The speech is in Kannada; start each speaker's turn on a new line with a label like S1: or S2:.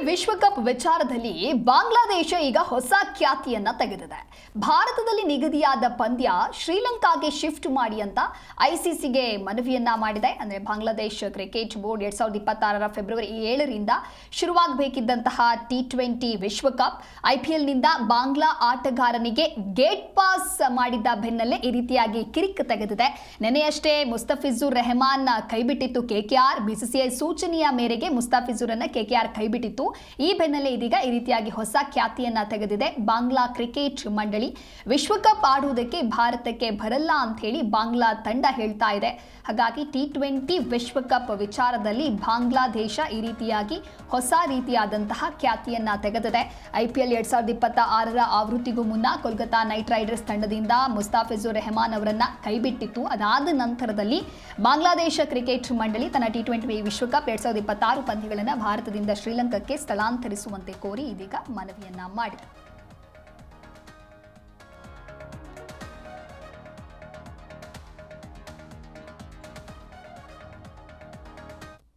S1: ವಿಶ್ವಕಪ್ ವಿಚಾರದಲ್ಲಿ ಬಾಂಗ್ಲಾದೇಶ ಈಗ ಹೊಸ ಖ್ಯಾತಿಯನ್ನ ತೆಗೆದಿದೆ. ಭಾರತದಲ್ಲಿ ನಿಗದಿಯಾದ ಪಂದ್ಯ ಶ್ರೀಲಂಕಾಗೆ ಶಿಫ್ಟ್ ಮಾಡಿ ಅಂತ ಐಸಿಸಿಗೆ ಮನವಿಯನ್ನ ಮಾಡಿದೆ. ಅಂದ್ರೆ ಬಾಂಗ್ಲಾದೇಶ ಕ್ರಿಕೆಟ್ ಬೋರ್ಡ್ 2026 ಫೆಬ್ರವರಿ 7ರಿಂದ ಶುರುವಾಗಬೇಕಿದ್ದಂತಹ T20 ವಿಶ್ವಕಪ್ IPLನಿಂದ ಬಾಂಗ್ಲಾ ಆಟಗಾರನಿಗೆ ಗೇಟ್ ಪಾಸ್ ಮಾಡಿದ್ದ ಬೆನ್ನಲ್ಲೇ ಈ ರೀತಿಯಾಗಿ ಕಿರಿಕ್ ತೆಗೆದಿದೆ. ನೆನೆಯಷ್ಟೇ ಮುಸ್ತಫಿಜುರ್ ರೆಹಮಾನ್ ಕೈಬಿಟ್ಟಿತ್ತು KKR. BCCI ಸೂಚನೆಯ ಮೇರೆಗೆ ಮುಸ್ತಫಿಜುರನ್ನ KKR ಕೈಬಿಟ್ಟಿತ್ತು. ಈ ಬೆನ್ನಲ್ಲೇ ಇದೀಗ ಈ ರೀತಿಯಾಗಿ ಹೊಸ ಖ್ಯಾತಿಯನ್ನ ತೆಗೆದಿದೆ. ಬಾಂಗ್ಲಾ ಕ್ರಿಕೆಟ್ ಮಂಡಳಿ ವಿಶ್ವಕಪ್ ಆಡುವುದಕ್ಕೆ ಭಾರತಕ್ಕೆ ಬರಲ್ಲ ಅಂತ ಹೇಳಿ ಬಾಂಗ್ಲಾ ತಂಡ ಹೇಳ್ತಾ ಇದೆ. ಹಾಗಾಗಿ T20 ವಿಶ್ವಕಪ್ ವಿಚಾರದಲ್ಲಿ ಬಾಂಗ್ಲಾದೇಶ ಈ ರೀತಿಯಾಗಿ ಹೊಸ ರೀತಿಯಾದಂತಹ ಖ್ಯಾತಿಯನ್ನ ತೆಗೆದಿದೆ. IPL 2026 ಆವೃತ್ತಿಗೂ ಮುನ್ನ ಕೋಲ್ಕತಾ ನೈಟ್ ರೈಡರ್ಸ್ ತಂಡದಿಂದ ಮುಸ್ತಫಿಜುರ್ ರೆಹಮಾನ್ ಅವರನ್ನ ಕೈಬಿಟ್ಟಿತ್ತು. ಅದಾದ ನಂತರದಲ್ಲಿ ಬಾಂಗ್ಲಾದೇಶ ಕ್ರಿಕೆಟ್ ಮಂಡಳಿ ತನ್ನ T20 ವಿಶ್ವಕಪ್ 2026 ಪಂದ್ಯಗಳನ್ನು ಭಾರತದಿಂದ ಶ್ರೀಲಂಕಾಕ್ಕೆ ಸ್ಥಳಾಂತರಿಸುವಂತೆ ಕೋರಿ ಇದೀಗ ಮನವಿಯನ್ನ ಮಾಡಿದೆ.